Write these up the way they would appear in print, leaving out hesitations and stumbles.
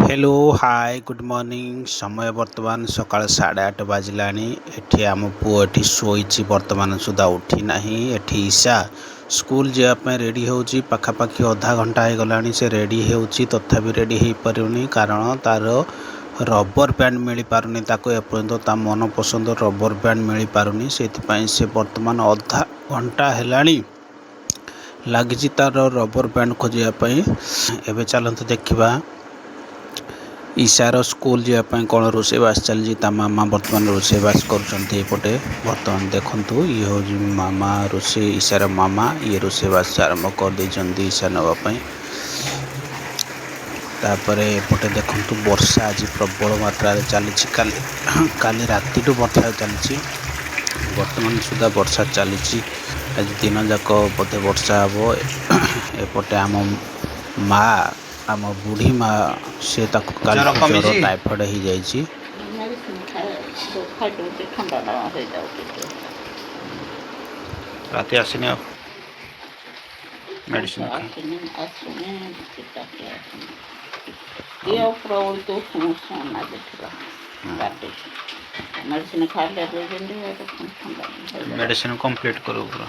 Hello hi good morning समय बर्तमान सकाळ 8:30 बाजिलानी एठी आम पुओ एठी शोइची वर्तमान सुधा उठी नाही एठी ईशा स्कूल जे पे रेडी होउची पाखापाखी आधा घंटा हो गलानी से रेडी होउची तथापि रेडी हो पारुनी कारण तार रबर बैंड मिल पारुनी ताको एपर्यंत ता मन पसंद रबर बैंड मिल पारुनी सेथिपाई से वर्तमान आधा घंटा हेलानी लागिची तार रबर बैंड खोजिया पई एबे चलंत देखिबा ईशार स्कूल जावाई कौन रोषेबास चलती मामा बर्तमान रोषेबास करपटे बर्तमान देखु ये हूँ मामा रोषे ईशार मामा ये रोषेबास आरंभ कर देती ईशा नापी तापर एपटे देखु वर्षा आज प्रबल मात्रा चली काली राति वर्षा चली बर्तमान सुधा वर्षा चली आज दिन जाक बोधे वर्षा हम एपटे आम माँ आम बुढ़ी माँ से ज्वर टाइफॉइड हो जाइए राति आसनी मेडिसिन मेडिसिन कंप्लीट करो पूरा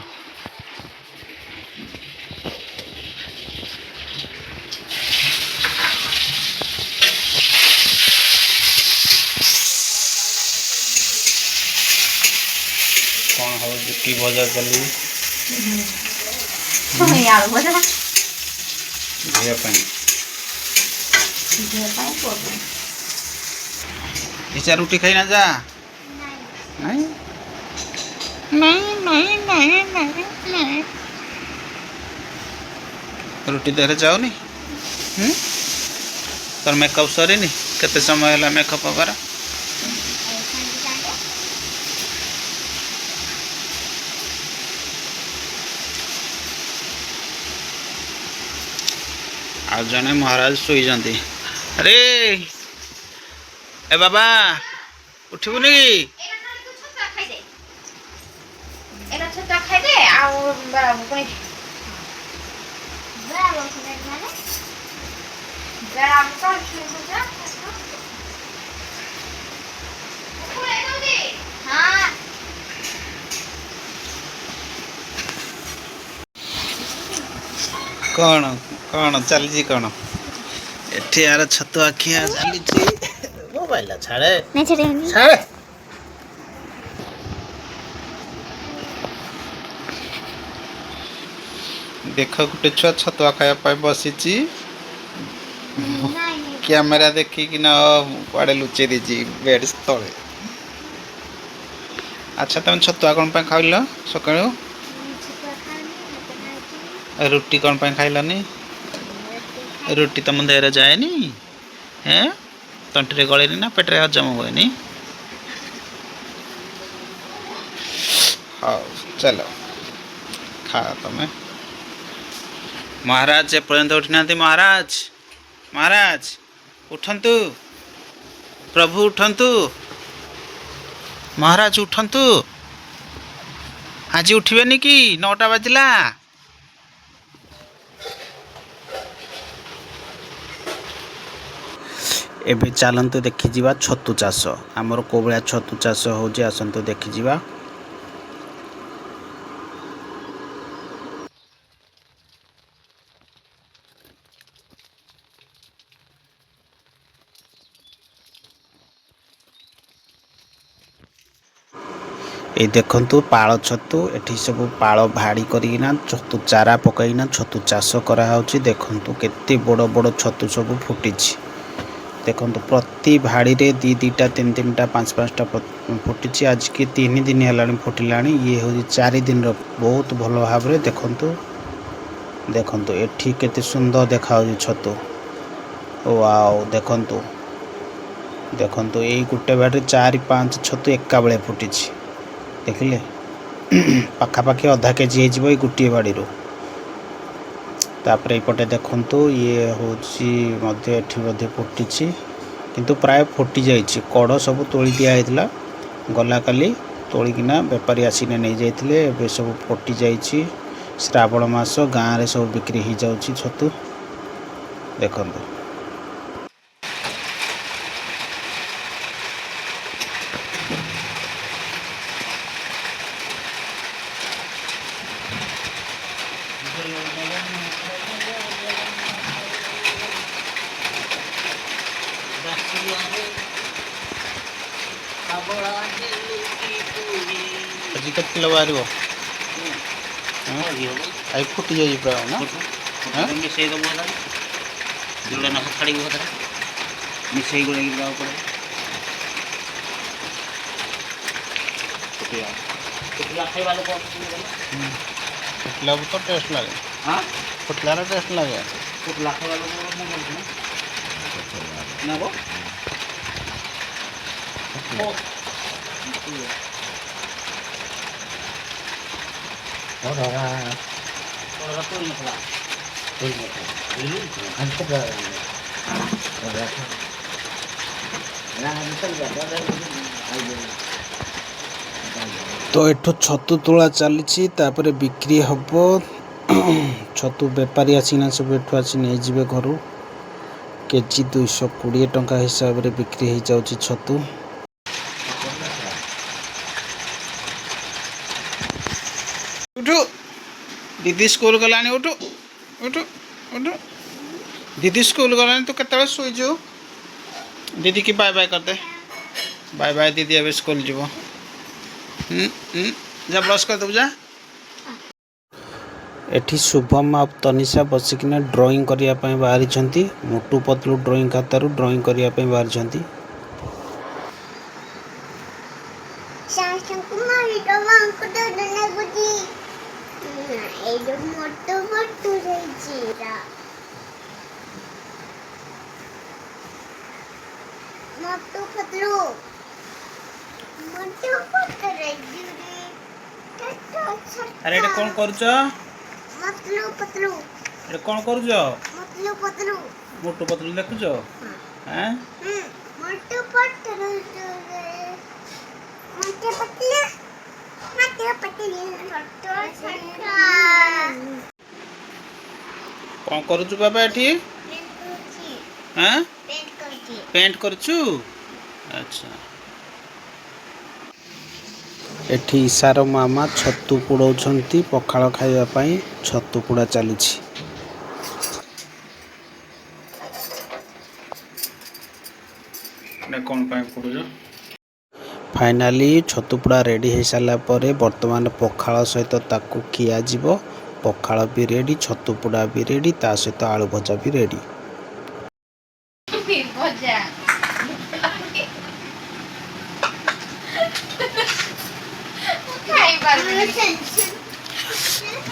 कौन हो की भजा चली ईशा रुटी खाई ना जा नहीं नहीं नहीं नहीं नहीं रुटी देहरे जाओनी तोर मेकअप सरीनी केते समय है मेकअप हबार आ जने महाराज सोई जाती अरे ए बाबा उठबुनि कौन कौन चली कौन एठी यार छतुआ खिया चली मोबाइल छाड़े छाड़े देख गोटे छुआ छतुआ खाया बसी कैमेरा देखिकी ना कड़े लुचे दी बेड तले अच्छा तुम छतुआ कौन खाइल सका रुटी कौन खाइलनी रुटी तुम देहरे जाएनी हैं तंटी गलेनी ना पेटे हजम हुए हाँ चलो खा तुम्हें महाराज एपर्यंत उठी ना महाराज महाराज उठंतु प्रभु उठंतु महाराज उठंतु आज उठिबेनी कि 9टा बाजिला एबे चलतु देखी जावा छतु चाष आमर को भाया छतु चाष हो आसतु देखी जावा ये देखंतु पाଳ छतु एठी सब पाଳ भाड़ी करिना छतु चारा पकईना छतु चाष करा होची देखंतु केते बड़ बड़ छतु सब फुटिछि देखंतु प्रति भाड़ी रे 2-2टा 3-3टा 5-5टा फुटी आज के 3 दिन है फुटिलानी ये हूँ 4 दिन बहुत भल भाव देखंतु देखंतु एठी केते सुंदर देखा छतु वाओ देखंतु देखंतु ये गोटे बाटे 4-5 छतु एका बेले फुटी देखिले पाखापाखि आधा केजी हो गोटे बाड़ी तापर एपटे देखंतु ये हूँ एठी फुटी किंतु प्राय फुटी जाइए कड़ सब तोली दिखाई गला काली तोलिकिना बेपारी आसीने नहीं जाते सब फुटी जाइए श्रावण मास गाँव में सब बिक्री हो जाऊँ छतु देखो ଆଜି କେତେ କିଲୋ ବାହାରିବ? ଆଇ ଫୁଟି ଯାଇଛି ପ୍ରାୟ ନା? ମିଶେଇ ଦେବୁ ହେଲା ଯୋଉଟା ନଖ ଛାଡ଼ିବୁ ସେଥିରେ ମିଶେଇ ଗୋଳେଇକି ଦେବାକୁ ପଡ଼େ। ଫୁଟିଲା ଖାଇବା ଲୋକ ଫୁଟିଲା ତ ଟେଷ୍ଟ ଲାଗେ। ହଁ ଫୁଟିଲାର ଟେଷ୍ଟ ଲାଗେ। ଫୁଟିଲା ଖାଇବା ଲୋକ ନେବ ତ ଏଠୁ ଛତୁ ତୋଳା ଚାଲିଛି, ତାପରେ ବିକ୍ରି ହବ। ଛତୁ ବେପାରୀ ଆସିକିନା ସବୁ ଏଠୁ ଆସି ନେଇଯିବେ ଘରୁ। କେଜି 220 ଟଙ୍କା ହିସାବରେ ବିକ୍ରି ହେଇଯାଉଛି ଛତୁ। ଉଠୁ ଦିଦି ସ୍କୁଲ ଗଲାଣି, ଉଠୁ ଉଠୁ ଉଠୁ। ଦିଦି ସ୍କୁଲ ଗଲାଣି, ତୁ କେତେବେଳେ ଶୋଇଛୁ? ଦିଦି କି ବାଏ ବାଏ କରିଦେ। ବାଏ ବାଏ, ଦିଦି ଏବେ ସ୍କୁଲ ଯିବ। ଯା ବ୍ରସ୍ କରିଦେବୁ ଯା। ଏଠି ଶୁଭମ ଆଉ ତନିଷା ବସିକିନା ଡ୍ରଇଂ କରିବା ପାଇଁ ବାହାରିଛନ୍ତି। ମୋଟୁ ପତଲୁ ଡ୍ରଇଂ ଖାତାରୁ ଡ୍ରଇଂ କରିବା ପାଇଁ ବାହାରିଛନ୍ତି। ଆରେ ଏଟା କଣ କରୁଛ? ଏଟା କଣ କରୁଛ? ମୋଟୁ ପତଲୁ ଦେଖୁଛ? ଆଁ କଣ କରୁଛୁ ବାବା ଏଠି? ପେଣ୍ଟ କରୁଛୁ? ଆଚ୍ଛା। ଏଠି ଇଶାର ମାମା ଛତୁ ପୋଡ଼ଉଛନ୍ତି ପଖାଳ ଖାଇବା ପାଇଁ। ଛତୁ ପୋଡ଼ା ଚାଲିଛି। କଣ ପାଇଁ ପୋଡ଼ୁଛ? ଫାଇନାଲି ଛତୁ ପୋଡ଼ା ରେଡ଼ି ହେଇସାରିଲା ପରେ ବର୍ତ୍ତମାନ ପଖାଳ ସହିତ ତାକୁ ଖିଆଯିବ। ପଖାଳ ବି ରେଡ଼ି, ଛତୁ ପୋଡ଼ା ବି ରେଡ଼ି, ତା ସହିତ ଆଳୁ ଭଜା ବି ରେଡ଼ି।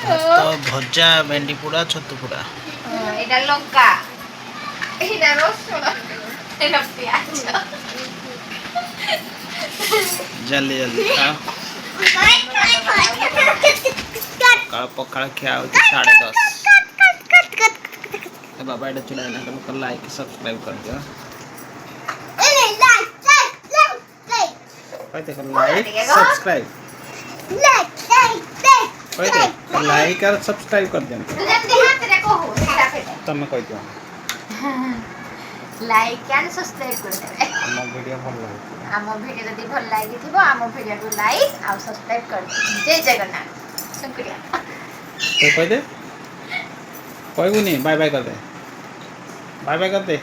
ଭାତ, ଭଜା, ଭେଣ୍ଡି ପୋଡ଼ା, ଛତୁ ପୋଡ଼ା। ଏଇଟା ଲଙ୍କା, ଏଇଟା ରସୁଣ, ଏଇଟା ପିଆଜ। ଜଲ୍ଦି ଜଲ୍ଦି ଖାଅ। ପଖାଳ ଖିଆ ହେଉଛି 10:30। ବାବା ଏଇଟା ଚୁଲାଇଲା, ଲାଇକ୍ ସବସ୍କ୍ରାଇब କରିଦିଅ। लाइक सब्सक्राइब लाइक और सब्सक्राइब कर देना। तुम कह दियो लाइक एंड सब्सक्राइब कर देबे। हम वीडियो भल लागे, हम वीडियो जदी भल लागी थिबो हम वीडियो को लाइक और सब्सक्राइब कर दे। जय जगन्नाथ। शुक्रिया। तो कह दे, कहबुनी बाय बाय कर दे, बाय बाय कर दे।